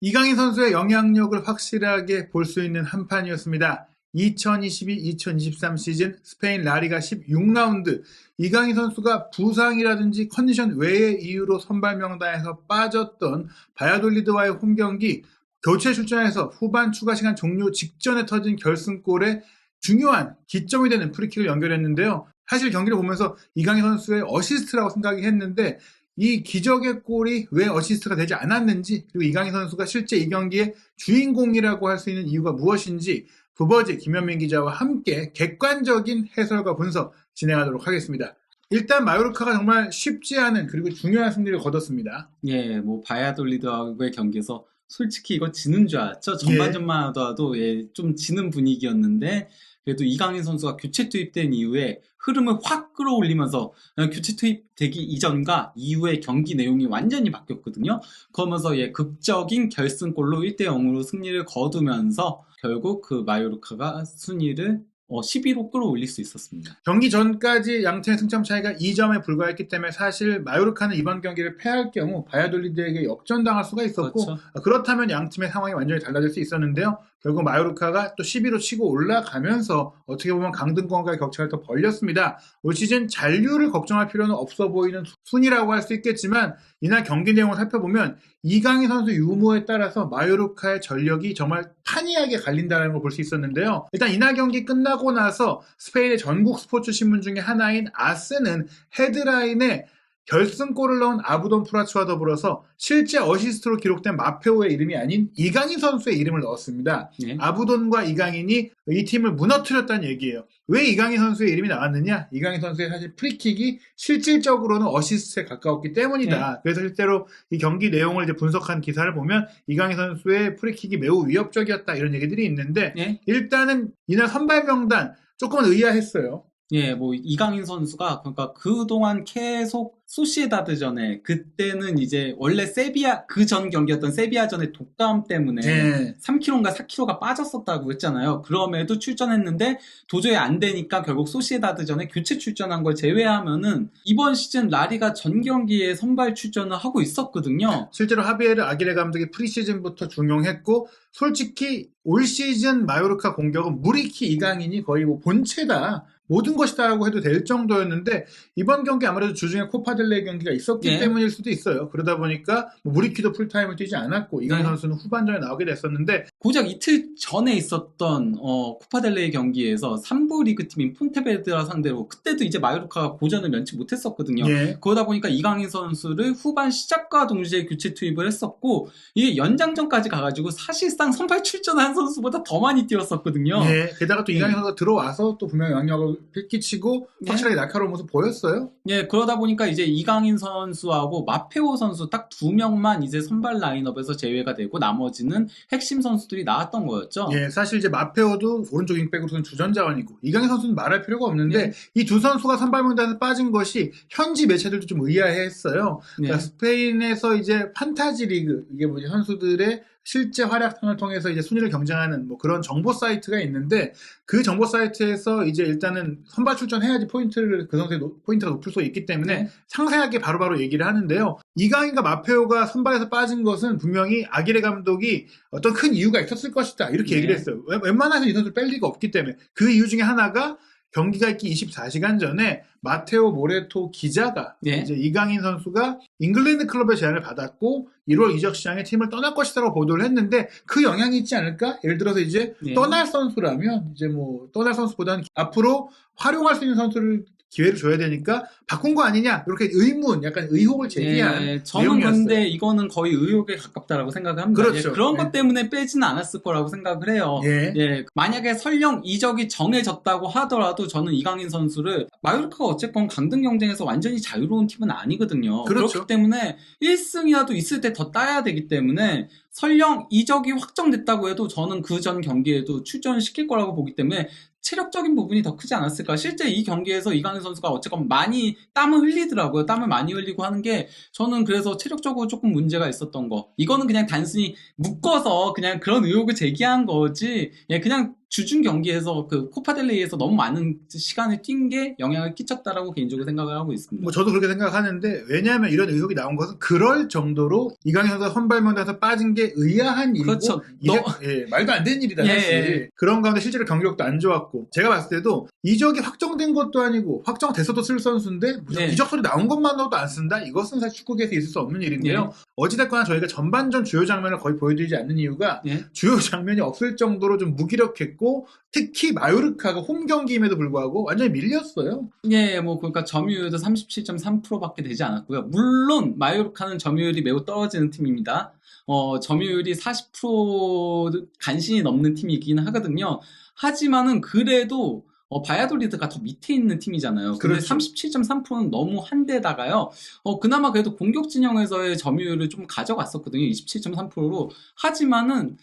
이강인 선수의 영향력을 확실하게 볼 수 있는 한 판이었습니다. 2022-2023 시즌 스페인 라리가 16라운드 이강인 선수가 부상이라든지 컨디션 외의 이유로 선발 명단에서 빠졌던 바야돌리드와의 홈경기 교체 출전해서 후반 추가 시간 종료 직전에 터진 결승골에 중요한 기점이 되는 프리킥을 연결했는데요. 사실 경기를 보면서 이강인 선수의 어시스트라고 생각이 했는데 이 기적의 골이 왜 어시스트가 되지 않았는지, 그리고 이강인 선수가 실제 이 경기의 주인공이라고 할 수 있는 이유가 무엇인지 부버지 김현민 기자와 함께 객관적인 해설과 분석 진행하도록 하겠습니다. 일단 마요르카가 정말 쉽지 않은 그리고 중요한 승리를 거뒀습니다. 예, 뭐 바야돌리드와의 경기에서 솔직히 이거 지는 줄 알았죠. 전반전만 하더라도 좀 지는 분위기였는데 그래도 이강인 선수가 교체 투입된 이후에 흐름을 확 끌어올리면서 교체 투입되기 이전과 이후의 경기 내용이 완전히 바뀌었거든요. 그러면서 극적인 결승골로 1대0으로 승리를 거두면서 결국 그 마요르카가 순위를 10위로 끌어올릴 수 있었습니다. 경기 전까지 양팀의 승점 차이가 2점에 불과했기 때문에 사실 마요르카는 이번 경기를 패할 경우 바야돌리드에게 역전당할 수가 있었고, 그렇죠. 그렇다면 양팀의 상황이 완전히 달라질 수 있었는데요. 결국 마요르카가 또 10위로 치고 올라가면서 어떻게 보면 강등권과의 격차를 더 벌렸습니다. 올 시즌 잔류를 걱정할 필요는 없어 보이는 순위라고 할 수 있겠지만 이날 경기 내용을 살펴보면 이강인 선수 유무에 따라서 마요르카의 전력이 정말 판이하게 갈린다는 걸 볼 수 있었는데요. 일단 이날 경기 끝나고 나서 스페인의 전국 스포츠 신문 중에 하나인 아스는 헤드라인에 결승골을 넣은 아부돈 프라츠와 더불어서 실제 어시스트로 기록된 마페오의 이름이 아닌 이강인 선수의 이름을 넣었습니다. 아부돈과 이강인이 이 팀을 무너뜨렸다는 얘기예요. 왜 이강인 선수의 이름이 나왔느냐? 이강인 선수의 사실 프리킥이 실질적으로는 어시스트에 가까웠기 때문이다. 그래서 실제로 이 경기 내용을 이제 분석한 기사를 보면 이강인 선수의 프리킥이 매우 위협적이었다 이런 얘기들이 있는데 일단은 이날 선발 명단 조금은 의아했어요. 뭐 이강인 선수가 그러니까 그동안 계속 소시에다드전에 그때는 이제 원래 세비야 그 전 경기였던 세비야전의 독감 때문에 3kg인가 4kg가 빠졌었다고 했잖아요. 그럼에도 출전했는데 도저히 안 되니까 결국 소시에다드전에 교체 출전한 걸 제외하면은 이번 시즌 라리가 전 경기에 선발 출전을 하고 있었거든요. 실제로 하비에르 아기레 감독이 프리시즌부터 중용했고 솔직히 올 시즌 마요르카 공격은 무리키 이강인이 거의 뭐 본체다. 모든 것이다라고 해도 될 정도였는데 이번 경기 아무래도 주중에 코파델레 경기가 있었기 때문일 수도 있어요. 그러다 보니까 무리키도 풀타임을 뛰지 않았고 이강인 선수는 후반전에 나오게 됐었는데 고작 이틀 전에 있었던 코파델레 경기에서 3부 리그팀인 폰테베드라 상대로 그때도 이제 마요르카가 고전을 면치 못했었거든요. 그러다 보니까 이강인 선수를 후반 시작과 동시에 교체 투입을 했었고 이게 연장전까지 가가지고 사실상 선발 출전한 선수보다 더 많이 뛰었었거든요. 게다가 또 이강인 선수가 들어와서 또 분명히 영향력을 끼치고 확실하게 날카로운 모습 보였어요. 그러다 보니까 이제 이강인 선수하고 마페오 선수 딱 2명만 이제 선발 라인업에서 제외가 되고 나머지는 핵심 선수들이 나왔던 거였죠. 사실 이제 마페오도 오른쪽 윙백으로서는 주전자원이고 이강인 선수는 말할 필요가 없는데 이 두 선수가 선발 명단에 빠진 것이 현지 매체들도 좀 의아해했어요. 그러니까 스페인에서 이제 판타지 리그 이게 뭐지 선수들의 실제 활약상을 통해서 이제 순위를 경쟁하는 뭐 그런 정보 사이트가 있는데 그 정보 사이트에서 이제 일단은 선발 출전해야지 그 선수의 포인트가 높을 수 있기 때문에 상세하게 바로바로 얘기를 하는데요. 이강인과 마페오가 선발에서 빠진 것은 분명히 아기레 감독이 어떤 큰 이유가 있었을 것이다 이렇게 얘기를 했어요. 웬만해서 이 선수를 뺄 리가 없기 때문에 그 이유 중에 하나가 경기가 있기 24시간 전에 마테오 모레토 기자가 이제 이강인 선수가 잉글랜드 클럽의 제안을 받았고 1월 이적 시장에 팀을 떠날 것이라고 보도를 했는데 그 영향이 있지 않을까? 예를 들어서 이제 떠날 선수라면 이제 뭐 떠날 선수보다는 앞으로 활용할 수 있는 선수를 기회를 줘야 되니까 바꾼 거 아니냐 이렇게 약간 의혹을 제기한 저는 내용이었어요. 근데 이거는 거의 의혹에 가깝다라고 생각을 합니다. 그렇죠. 그런 것 때문에 빼지는 않았을 거라고 생각을 해요. 만약에 설령 이적이 정해졌다고 하더라도 저는 이강인 선수를 마요르카가 어쨌건 강등 경쟁에서 완전히 자유로운 팀은 아니거든요. 그렇기 때문에 1승이라도 있을 때 더 따야 되기 때문에 설령 이적이 확정됐다고 해도 저는 그 전 경기에도 출전시킬 거라고 보기 때문에 체력적인 부분이 더 크지 않았을까. 실제 이 경기에서 이강인 선수가 어쨌건 많이 땀을 흘리더라고요. 땀을 많이 흘리고 하는 게 저는 그래서 체력적으로 조금 문제가 있었던 거. 이거는 그냥 단순히 묶어서 그냥 그런 의혹을 제기한 거지 그냥 주중 경기에서 그 코파델레이에서 너무 많은 시간을 뛴 게 영향을 끼쳤다라고 개인적으로 생각을 하고 있습니다. 뭐 저도 그렇게 생각하는데 왜냐하면 이런 의혹이 나온 것은 그럴 정도로 이강인 선수가 선발명단에서 빠진 게 의아한 일이고 그렇죠. 예, 말도 안 되는 일이다 사실. 그런 가운데 실제로 경기력도 안 좋았고 제가 봤을 때도 이적이 확정된 것도 아니고 확정됐어도 쓸 선수인데 이적 소리 나온 것만으로도 안 쓴다? 이것은 사실 축구계에서 있을 수 없는 일인데요. 어찌됐거나 저희가 전반전 주요 장면을 거의 보여드리지 않는 이유가 주요 장면이 없을 정도로 좀 무기력했고 특히 마요르카가 홈 경기임에도 불구하고 완전히 밀렸어요. 예, 뭐 그러니까 점유율도 37.3%밖에 되지 않았고요. 물론 마요르카는 점유율이 매우 떨어지는 팀입니다. 점유율이 40% 간신히 넘는 팀이긴 하거든요. 하지만은 그래도 바야돌리드가 더 밑에 있는 팀이잖아요. 근데 그렇죠. 37.3%는 너무 한데다가요. 그나마 그래도 공격 진영에서의 점유율을 좀 가져갔었거든요. 27.3%로. 하지만은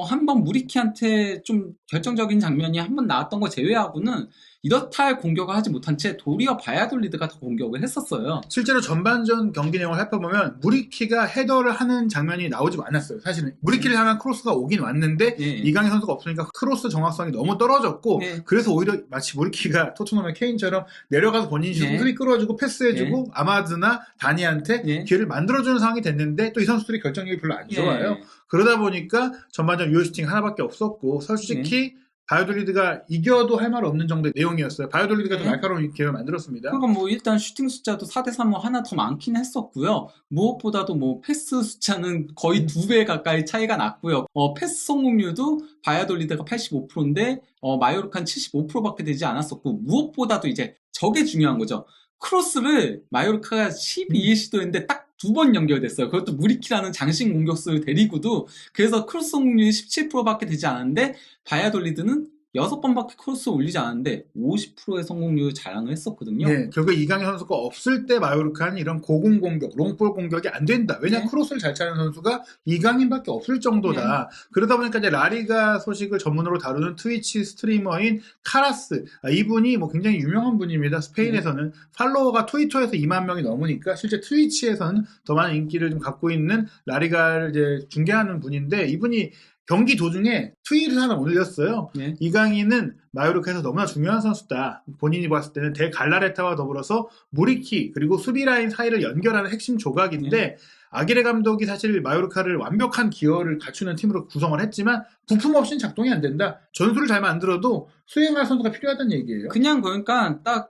한번 무리키한테 좀 결정적인 장면이 한번 나왔던 거 제외하고는 이렇다 할 공격을 하지 못한 채 도리어 바야돌리드가 더 공격을 했었어요. 실제로 전반전 경기 내용을 살펴보면 무리키가 헤더를 하는 장면이 나오지 않았어요. 사실은 무리키를 향한 크로스가 오긴 왔는데 이강인 선수가 없으니까 크로스 정확성이 너무 떨어졌고 그래서 오히려 마치 무리키가 토트넘의 케인처럼 내려가서 본인이 수비 끌어주고 패스해주고 아마드나 다니한테 기회를 만들어주는 상황이 됐는데 또 이 선수들이 결정력이 별로 안 좋아요. 그러다 보니까 전반전 유효 슈팅 하나밖에 없었고 솔직히 바이오돌리드가 이겨도 할 말 없는 정도의 내용이었어요. 바이오돌리드가 좀 날카로운 기회를 만들었습니다. 그러니까 뭐 일단 슈팅 숫자도 4대3 하나 더 많긴 했었고요. 무엇보다도 뭐 패스 숫자는 거의 2배 가까이 차이가 났고요. 패스 성공률도 바이오돌리드가 85%인데 마요르카는 75%밖에 되지 않았었고 무엇보다도 이제 저게 중요한 거죠. 크로스를 마요르카가 12일 시도했는데 딱 2번 연결됐어요. 그것도 무리키라는 장신 공격수를 데리고도 그래서 크로스 성공률이 17%밖에 되지 않았는데 바야돌리드는 6번밖에 크로스 올리지 않았는데 50%의 성공률을 자랑을 했었거든요. 네, 결국 이강인 선수가 없을 때 마요르카는 이런 고공 공격, 롱볼 공격이 안 된다. 왜냐하면 크로스를 잘 차는 선수가 이강인밖에 없을 정도다. 그러다 보니까 이제 라리가 소식을 전문으로 다루는 트위치 스트리머인 카라스, 이분이 뭐 굉장히 유명한 분입니다. 스페인에서는 팔로워가 트위터에서 2만 명이 넘으니까 실제 트위치에서는 더 많은 인기를 좀 갖고 있는 라리가를 이제 중계하는 분인데 이분이 경기 도중에 트윗을 하나 올렸어요. 이강인은 마요르카에서 너무나 중요한 선수다. 본인이 봤을 때는 델 갈라레타와 더불어서 무리키 그리고 수비라인 사이를 연결하는 핵심 조각인데 아기레 감독이 사실 마요르카를 완벽한 기여를 갖추는 팀으로 구성을 했지만 부품 없이는 작동이 안 된다. 전술을 잘 만들어도 수행할 선수가 필요하다는 얘기예요. 그냥 그러니까 딱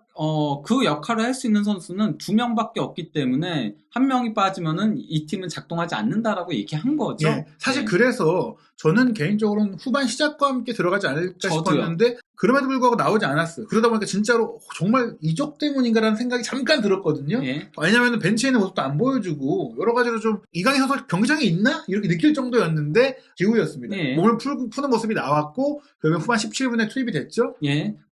그 역할을 할 수 있는 선수는 2명밖에 없기 때문에 한 명이 빠지면은 이 팀은 작동하지 않는다라고 얘기한 거죠. 사실 그래서 저는 개인적으로는 후반 시작과 함께 들어가지 않을까 싶었는데 그럼에도 불구하고 나오지 않았어요. 그러다 보니까 진짜로 정말 이적 때문인가라는 생각이 잠깐 들었거든요. 왜냐하면 벤치에 있는 모습도 안 보여주고 여러 가지로 좀 이강인 선수 경기장에 있나? 이렇게 느낄 정도였는데 기우였습니다. 몸을 푸는 모습이 나왔고 결국 후반 17분에 투입이 됐죠.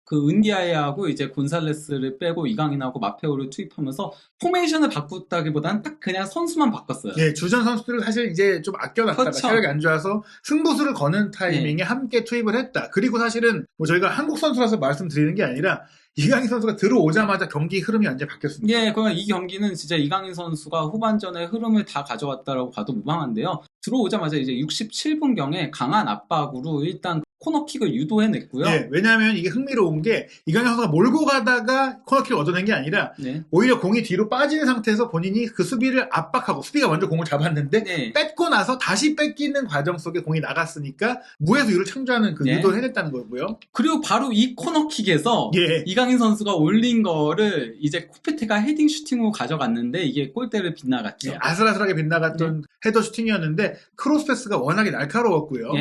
그 은디아예하고 이제 곤살레스를 빼고 이강인하고 마페오를 투입하면서 포메이션을 바꿨다기보다는 딱 그냥 선수만 바꿨어요. 주전 선수들을 사실 이제 좀 아껴놨다가 체력이 안 좋아서 승부수를 거는 타이밍에 함께 투입을 했다. 그리고 사실은 뭐 저희가 한국 선수라서 말씀드리는 게 아니라 이강인 선수가 들어오자마자 경기 흐름이 완전히 바뀌었습니다. 그러니까 이 경기는 진짜 이강인 선수가 후반전에 흐름을 다 가져왔다라고 봐도 무방한데요. 들어오자마자 이제 67분경에 강한 압박으로 일단 코너킥을 유도해냈고요. 왜냐하면 이게 흥미로운 게 이강인 선수가 몰고 가다가 코너킥을 얻어낸 게 아니라 오히려 공이 뒤로 빠진 상태에서 본인이 그 수비를 압박하고 수비가 먼저 공을 잡았는데 뺏고 나서 다시 뺏기는 과정 속에 공이 나갔으니까 무에서 유를 창조하는 그 유도를 해냈다는 거고요. 그리고 바로 이 코너킥에서 이강인 선수가 올린 거를 이제 코페테가 헤딩 슈팅으로 가져갔는데 이게 골대를 빗나갔죠. 아슬아슬하게 빗나갔던 헤더 슈팅이었는데 크로스 패스가 워낙에 날카로웠고요.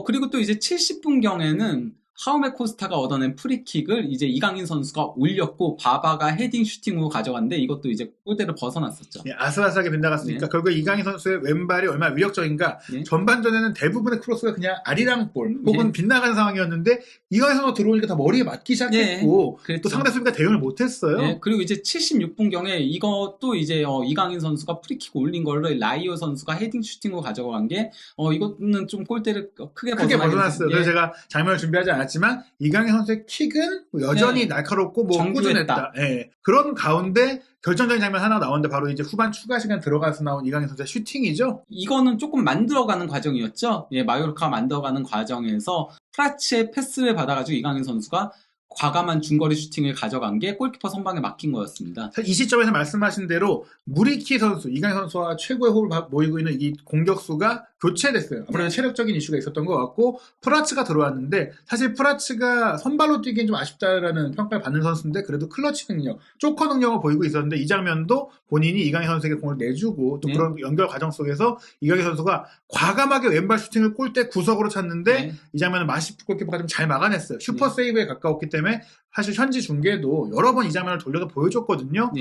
그리고 또 이제 70분경에는 하우메 코스타가 얻어낸 프리킥을 이제 이강인 선수가 올렸고 바바가 헤딩 슈팅으로 가져갔는데 이것도 이제 골대를 벗어났었죠. 아슬아슬하게 빗나갔으니까 결국 이강인 선수의 왼발이 얼마나 위력적인가. 전반전에는 대부분의 크로스가 그냥 아리랑볼 혹은 빗나간 상황이었는데 이강인 선수가 들어오니까 다 머리에 맞기 시작했고 또 상대 수비가 대응을 못했어요. 그리고 이제 76분경에 이것도 이제 이강인 선수가 프리킥 올린 걸로 라이오 선수가 헤딩 슈팅으로 가져간 게 이거는 좀 골대를 크게 벗어났어요. 그래서 제가 장면을 준비하지 않았지만 이강인 선수의 킥은 여전히 날카롭고 꾸준했다. 그런 가운데 결정적인 장면 하나 나오는데 바로 이제 후반 추가 시간 들어가서 나온 이강인 선수의 슈팅이죠. 이거는 조금 만들어가는 과정이었죠. 마요르카 만들어가는 과정에서 프라츠의 패스를 받아가지고 이강인 선수가 과감한 중거리 슈팅을 가져간 게 골키퍼 선방에 막힌 거였습니다. 이 시점에서 말씀하신 대로 무리키 선수, 이강인 선수와 최고의 호흡을 모이고 있는 이 공격수가 교체됐어요. 아무래도 체력적인 이슈가 있었던 것 같고 프라츠가 들어왔는데 사실 프라츠가 선발로 뛰기엔 좀 아쉽다라는 평가를 받는 선수인데 그래도 클러치 능력, 쪼커 능력을 보이고 있었는데 이 장면도 본인이 이강인 선수에게 공을 내주고 또 그런 연결 과정 속에서 이강인 선수가 과감하게 왼발 슈팅을 골대 구석으로 찼는데 이 장면은 마시프 골키퍼가 좀 잘 막아냈어요. 슈퍼 세이브에 가까웠기 때문에 사실 현지 중계도 여러 번 이 장면을 돌려서 보여줬거든요.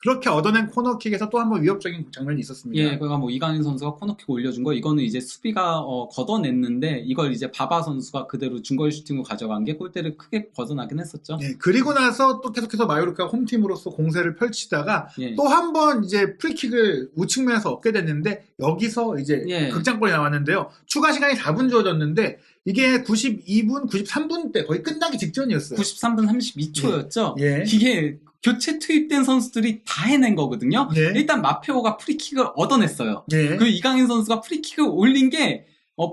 그렇게 얻어낸 코너킥에서 또 한 번 위협적인 장면이 있었습니다. 예, 그러니까 뭐 이강인 선수가 코너킥 올려준 거 이거는 이제 수비가 걷어냈는데 이걸 이제 바바 선수가 그대로 중거리 슈팅으로 가져간 게 골대를 크게 벗어나긴 했었죠. 예, 그리고 나서 또 계속해서 마요르카 홈팀으로서 공세를 펼치다가 또 한 번 이제 프리킥을 우측면에서 얻게 됐는데 여기서 이제 극장골이 나왔는데요. 추가 시간이 4분 주어졌는데 이게 92분, 93분 때 거의 끝나기 직전이었어요. 93분 32초였죠. 예. 이게 교체 투입된 선수들이 다 해낸 거거든요. 일단 마페오가 프리킥을 얻어냈어요. 그 이강인 선수가 프리킥을 올린 게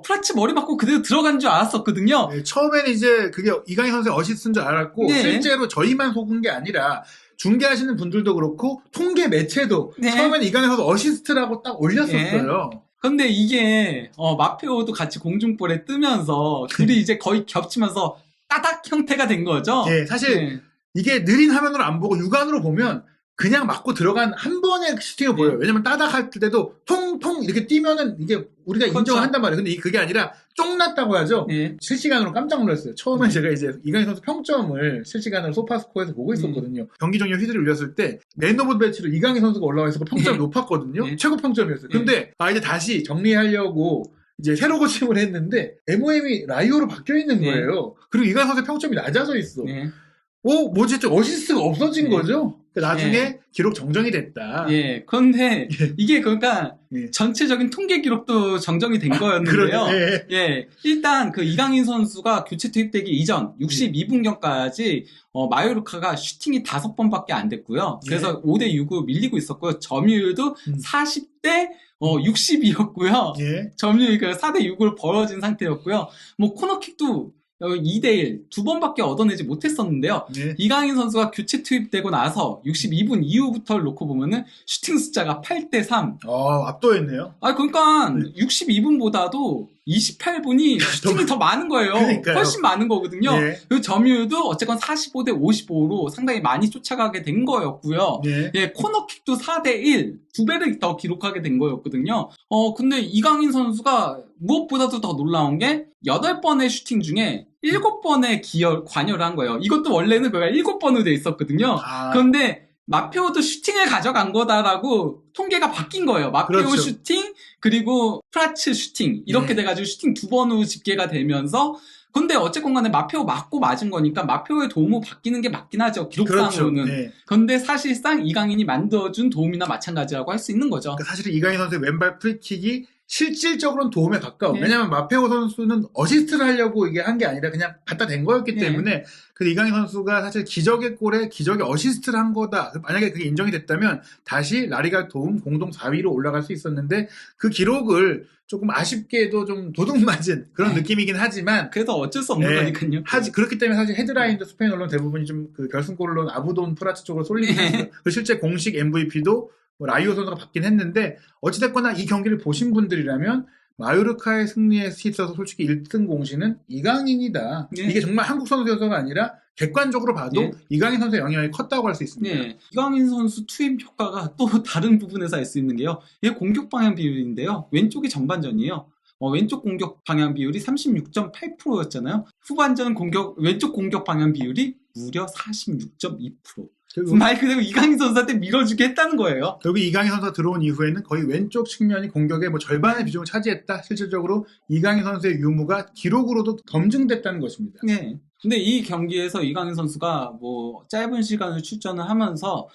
프라츠 머리 맞고 그대로 들어간 줄 알았었거든요. 처음에는 이제 그게 이강인 선수의 어시스트인 줄 알았고 실제로 저희만 속은 게 아니라 중계하시는 분들도 그렇고 통계 매체도 처음에는 이강인 선수 어시스트라고 딱 올렸었어요. 근데 이게 마페오도 같이 공중볼에 뜨면서 둘이 이제 거의 겹치면서 따닥 형태가 된 거죠. 사실 이게 느린 화면으로 안 보고 육안으로 보면 그냥 맞고 들어간 한 번의 슈팅이 보여요. 왜냐면 따닥 할 때도 통통 이렇게 뛰면은 이게 우리가 인정을 한단 말이에요. 근데 그게 아니라 쫑났다고 하죠. 실시간으로 깜짝 놀랐어요. 처음에 제가 이제 이강인 선수 평점을 실시간으로 소파스코어에서 보고 있었거든요. 경기 종료 휘슬을 울렸을 때 맨 오브 배치로 이강인 선수가 올라와 있었고 평점이 높았거든요. 최고 평점이었어요. 근데 이제 다시 정리하려고 이제 새로 고침을 했는데 MOM이 라이오로 바뀌어 있는 거예요. 그리고 이강인 선수의 평점이 낮아져 있어. 뭐지? 좀 어시스트가 없어진 거죠? 나중에 기록 정정이 됐다. 그런데 이게 그러니까 전체적인 통계 기록도 정정이 된 거였는데요. 일단 그 이강인 선수가 교체 투입되기 이전 62분경까지 마요르카가 슈팅이 5번밖에 안 됐고요. 그래서 5대6으로 밀리고 있었고요. 점유율도 40대 60이었고요. 점유율이 4대6으로 벌어진 상태였고요. 뭐 코너킥도 2대1 2번밖에 얻어내지 못했었는데요. 이강인 선수가 교체 투입되고 나서 62분 이후부터를 놓고 보면은 슈팅 숫자가 8대3. 압도했네요. 그러니까 62분보다도 28분이 슈팅이 더 많은 거예요. 그러니까요. 훨씬 많은 거거든요. 그리고 점유율도 어쨌건 45대 55로 상당히 많이 쫓아가게 된 거였고요. 코너킥도 4대1 2배를 더 기록하게 된 거였거든요. 근데 이강인 선수가 무엇보다도 더 놀라운 게 8번의 슈팅 중에 7번의 관여를 한 거예요. 이것도 원래는 7번으로 돼 있었거든요. 그런데 마페오도 슈팅을 가져간 거다라고 통계가 바뀐 거예요. 마페오 슈팅 그리고 프라츠 슈팅 이렇게 돼가지고 슈팅 2번으로 집계가 되면서 근데 어쨌건 간에 마페오 맞고 맞은 거니까 마페오의 도움을 받기는 게 맞긴 하죠. 기록상으로는. 그런데 사실상 이강인이 만들어준 도움이나 마찬가지라고 할 수 있는 거죠. 그러니까 사실 이강인 선수의 왼발 프리킥이 실질적으로는 도움에 가까워. 왜냐면 마페오 선수는 어시스트를 하려고 이게 한 게 아니라 그냥 갖다 댄 거였기 때문에 그 이강인 선수가 사실 기적의 골에 기적의 어시스트를 한 거다. 만약에 그게 인정이 됐다면 다시 라리가 도움 공동 4위로 올라갈 수 있었는데 그 기록을 조금 아쉽게도 좀 도둑맞은 그런 느낌이긴 하지만 그래도 어쩔 수 없는 거니까요. 그렇기 때문에 사실 헤드라인도 스페인 언론 대부분이 좀 그 결승골로 아부돈 프라츠 쪽으로 쏠리긴 했어요. 실제 공식 MVP도 라이오 선수가 받긴 했는데 어찌됐거나 이 경기를 보신 분들이라면 마요르카의 승리에 있어서 솔직히 1등 공신은 이강인이다. 이게 정말 한국 선수여서가 아니라 객관적으로 봐도 이강인 선수의 영향이 컸다고 할 수 있습니다. 이강인 선수 투입 효과가 또 다른 부분에서 알 수 있는 게요. 이게 공격 방향 비율인데요. 왼쪽이 전반전이에요. 왼쪽 공격 방향 비율이 36.8%였잖아요. 후반전 왼쪽 공격 방향 비율이 무려 46.2%. 말 그대로 이강인 선수한테 밀어주게 했다는 거예요. 결국 이강인 선수가 들어온 이후에는 거의 왼쪽 측면이 공격의 절반의 비중을 차지했다. 실질적으로 이강인 선수의 유무가 기록으로도 검증됐다는 것입니다. 근데 이 경기에서 이강인 선수가 짧은 시간을 출전을 하면서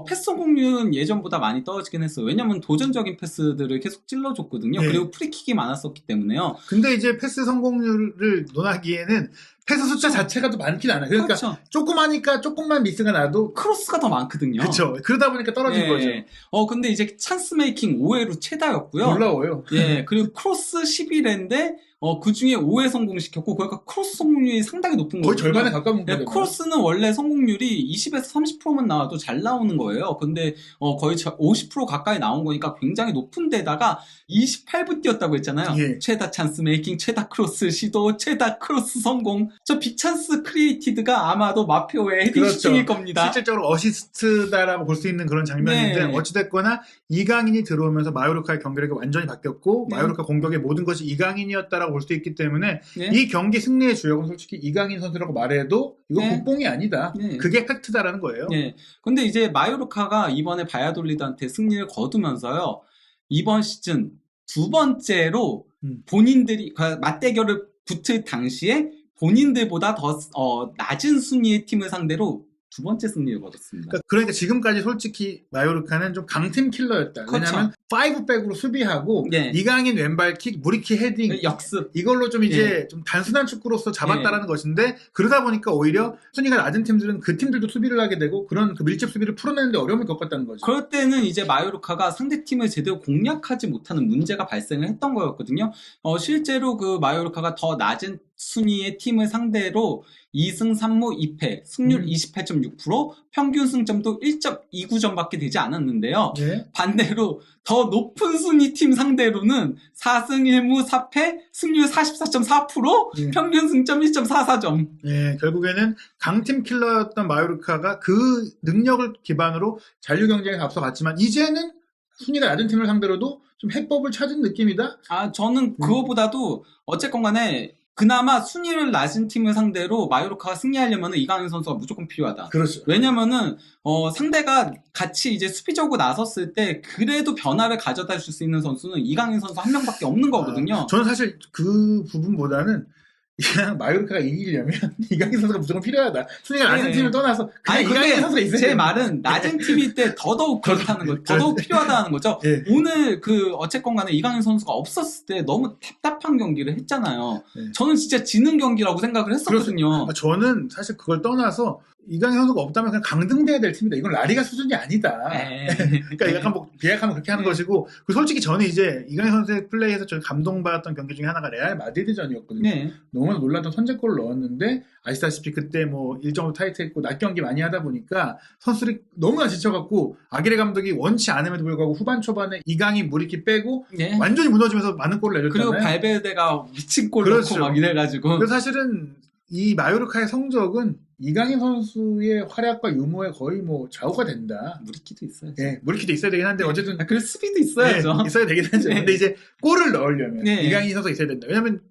패스 성공률은 예전보다 많이 떨어지긴 했어요. 왜냐면 도전적인 패스들을 계속 찔러줬거든요. 그리고 프리킥이 많았었기 때문에요. 근데 이제 패스 성공률을 논하기에는 패스 숫자 자체가 또 많긴 않아요. 그러니까 그렇죠. 조그마니까 조금만 미스가 나도 크로스가 더 많거든요. 그렇죠. 그러다 보니까 떨어진 거죠. 근데 이제 찬스 메이킹 5회로 최다였고요. 놀라워요. 예, 그리고 크로스 11회인데 그 중에 5회 성공시켰고, 그러니까 크로스 성공률이 상당히 높은 거예요. 거의 절반에 가까운 거예요. 크로스는 원래 성공률이 20에서 30%만 나와도 잘 나오는 거예요. 근데 거의 50% 가까이 나온 거니까 굉장히 높은 데다가 28분 뛰었다고 했잖아요. 예. 최다 찬스 메이킹, 최다 크로스 시도, 최다 크로스 성공. 저 빅찬스 크리에이티드가 아마도 마표의 헤딩 그렇죠. 슈팅일 겁니다. 실질적으로 어시스트다라고 볼 수 있는 그런 장면인데 네. 어찌됐거나 이강인이 들어오면서 마요르카의 경기력이 완전히 바뀌었고 네. 마요르카 공격의 모든 것이 이강인이었다라고 볼 수 있기 때문에 네. 이 경기 승리의 주역은 솔직히 이강인 선수라고 말해도 이거 네. 국뽕이 아니다. 네. 그게 팩트다라는 거예요. 네. 근데 이제 마요르카가 이번에 바야돌리드한테 승리를 거두면서요. 이번 시즌 두 번째로 본인들이 맞대결을 붙을 당시에 본인들보다 더 낮은 순위의 팀을 상대로 두 번째 승리를 거뒀습니다. 그러니까 지금까지 솔직히 마요르카는 좀 강팀 킬러였다. 그렇죠. 왜냐하면 5백으로 수비하고 네. 이강인 왼발킥, 무리키 헤딩, 역습 이걸로 좀 이제 좀 단순한 축구로서 잡았다라는 것인데 그러다 보니까 오히려 순위가 낮은 팀들은 그 팀들도 수비를 하게 되고 그런 그 밀집 수비를 풀어내는데 어려움을 겪었다는 거죠. 그럴 때는 이제 마요르카가 상대 팀을 제대로 공략하지 못하는 문제가 발생을 했던 거였거든요. 실제로 그 마요르카가 더 낮은 순위의 팀을 상대로 2승 3무 2패, 승률 28.6%, 평균 승점도 1.29점밖에 되지 않았는데요. 네. 반대로 더 높은 순위 팀 상대로는 4승 1무 4패, 승률 44.4%, 네. 평균 승점 1.44점. 네, 결국에는 강팀 킬러였던 마요르카가 그 능력을 기반으로 잔류 경쟁에서 앞서갔지만 이제는 순위가 낮은 팀을 상대로도 좀 해법을 찾은 느낌이다? 저는 그거보다도 어쨌건 간에 그나마 순위를 낮은 팀을 상대로 마요르카가 승리하려면 이강인 선수가 무조건 필요하다. 그렇죠. 왜냐면은 상대가 같이 이제 수비적으로 나섰을 때 그래도 변화를 가져다 줄 수 있는 선수는 이강인 선수 한 명밖에 없는 거거든요. 저는 사실 그 부분보다는 그냥 마요르카가 이기려면 이강인 선수가 무조건 필요하다. 순위가 낮은 팀을 떠나서 그냥 이강인 선수가 있어야 제 된다. 말은 낮은 팀일 때 더더욱 그렇다는 거죠. 더더욱 필요하다는 거죠. 네. 오늘 어쨌건 간에 이강인 선수가 없었을 때 너무 답답한 경기를 했잖아요. 네. 저는 진짜 지는 경기라고 생각을 했었거든요. 저는 사실 그걸 떠나서 이강인 선수가 없다면 그냥 강등돼야 될 팀이다. 이건 라리가 수준이 아니다. 그러니까 약간 뭐 비약하면 그렇게 하는 것이고, 솔직히 저는 이제 이강인 선수의 플레이에서 저는 감동받았던 경기 중에 하나가 레알 마드리드전이었거든요. 네. 너무나 놀랐던 선제골을 넣었는데 아시다시피 그때 뭐 일정도 타이트했고 낮 경기 많이 하다 보니까 선수들이 너무나 지쳐갖고 아기레 감독이 원치 않음에도 불구하고 후반 초반에 이강인 무리키 빼고 네. 완전히 무너지면서 많은 골을 내줬잖아요. 그리고 발베르데가 미친 골 그렇죠. 넣고 막 이래가지고. 그래서 사실은 이 마요르카의 성적은 이강인 선수의 활약과 유무에 거의 뭐 좌우가 된다. 무리키도 있어야죠. 네, 무리키도 있어야 되긴 한데 어쨌든 그리고 수비도 있어야죠. 네, 있어야 되긴 하죠. 네. 근데 이제 골을 넣으려면 네. 이강인 선수가 있어야 된다. 왜냐면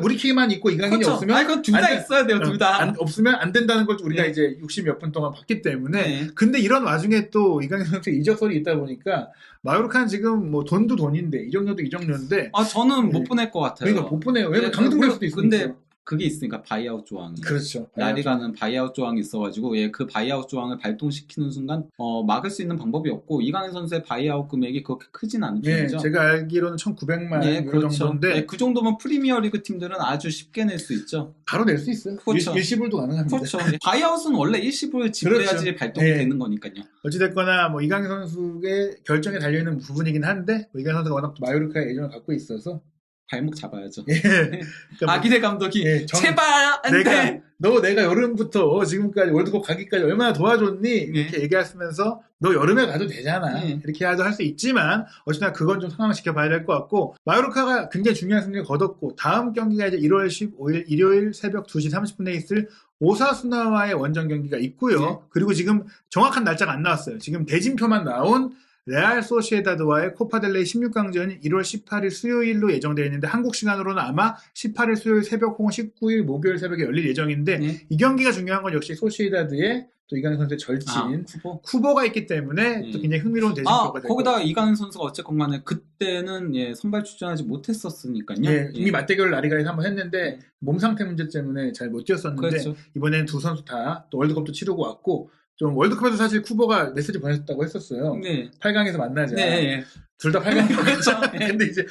무리키만 있고 이강인이 그렇죠. 없으면 그건 둘 다 있어야 돼요. 둘 다. 없으면 안 된다는 걸 우리가 네. 이제 60몇 분 동안 봤기 때문에. 네. 근데 이런 와중에 또 이강인 선수의 이적설이 있다 보니까 마요르카는 지금 뭐 돈도 돈인데 이적료도 이적료인데. 저는 못 보낼 것 같아요. 그러니까 못 보내요. 왜냐면 네, 강등될 수도 있으니까. 근데 그게 있으니까 바이아웃 조항이. 그렇죠. 라리가는 바이아웃 조항이 있어가지고 그 바이아웃 조항을 발동시키는 순간 막을 수 있는 방법이 없고 이강인 선수의 바이아웃 금액이 그렇게 크진 않은 편이죠. 제가 알기로는 1,900만 그렇죠. 정도인데 그 정도면 프리미어리그 팀들은 아주 쉽게 낼 수 있죠. 바로 낼 수 있어요. 그렇죠. 일시불도 가능합니다. 그렇죠. 바이아웃은 원래 일시불 지불해야지 그렇죠. 발동이 되는 거니까요. 어찌됐거나 뭐 이강인 선수의 결정에 달려있는 부분이긴 한데 뭐 이강인 선수가 워낙 또 마요르카의 애정을 갖고 있어서 발목 잡아야죠. 그러니까 아기레 감독이 제발 안 돼. 내가 여름부터 지금까지 월드컵 가기까지 얼마나 도와줬니? 이렇게 얘기하시면서 너 여름에 가도 되잖아. 이렇게 할 수 있지만 어쨌든 그건 좀 상황시켜봐야 될 것 같고 마요르카가 굉장히 중요한 승리를 거뒀고 다음 경기가 이제 1월 15일 일요일 새벽 2시 30분에 있을 오사수나와의 원정 경기가 있고요. 그리고 지금 정확한 날짜가 안 나왔어요. 지금 대진표만 나온 레알 소시에다드와의 코파델레이 16강전이 1월 18일 수요일로 예정되어 있는데 한국 시간으로는 아마 18일 수요일 새벽 혹은 19일 목요일 새벽에 열릴 예정인데 이 경기가 중요한 건 역시 소시에다드의 또 이강인 선수의 절친 쿠보가 있기 때문에 또 굉장히 흥미로운 대진표가 될 거기다가 이강인 선수가 어쨌건 간에 그때는 선발 출전하지 못했었으니까요. 이미 맞대결을 라리가에서 한번 했는데 몸 상태 문제 때문에 잘 못 뛰었었는데 그렇죠. 이번에는 두 선수 다 또 월드컵도 치르고 왔고 좀 월드컵에서 사실 쿠보가 메시지 보냈다고 했었어요. 네. 8강에서 만나자. 네. 둘 다 8강에서 만나자. 근데 이제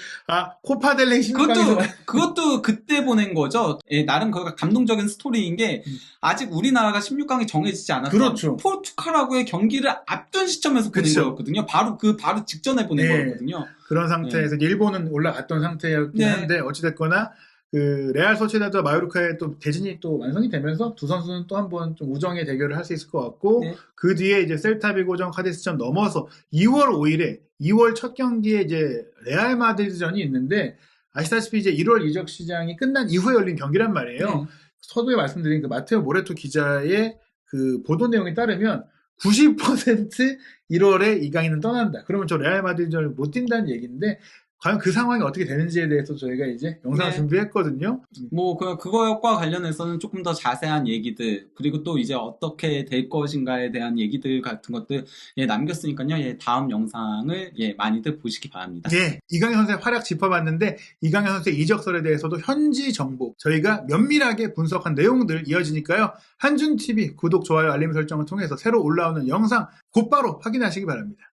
코파델랭 16강에서 그것도 그때 보낸 거죠. 예, 나름 그가 감동적인 스토리인 게 아직 우리나라가 16강이 정해지지 않았던 그렇죠. 포르투갈하고의 경기를 앞둔 시점에서 보낸 그쵸. 거였거든요. 바로 직전에 보낸 거였거든요. 그런 상태에서 일본은 올라갔던 상태였긴 한데 어찌됐거나 그 레알 소시다드와 마요르카의 또 대진이 또 완성이 되면서 두 선수는 또 한번 좀 우정의 대결을 할 수 있을 것 같고 그 뒤에 이제 셀타비고전, 카디스전 넘어서 2월 5일에 2월 첫 경기에 이제 레알 마드리드전이 있는데 아시다시피 이제 1월 이적 시장이 끝난 이후에 열린 경기란 말이에요. 서두에 말씀드린 그 마테오 모레토 기자의 그 보도 내용에 따르면 90% 1월에 이강인은 떠난다. 그러면 저 레알 마드리드전을 못 뛴다는 얘기인데 과연 그 상황이 어떻게 되는지에 대해서 저희가 이제 영상을 준비했거든요. 뭐 그거과 관련해서는 조금 더 자세한 얘기들 그리고 또 이제 어떻게 될 것인가에 대한 얘기들 같은 것들 남겼으니까요. 다음 영상을 많이들 보시기 바랍니다. 이강인 선수의 활약 짚어봤는데 이강인 선수의 이적설에 대해서도 현지 정보 저희가 면밀하게 분석한 내용들 이어지니까요. 한준TV 구독, 좋아요, 알림 설정을 통해서 새로 올라오는 영상 곧바로 확인하시기 바랍니다.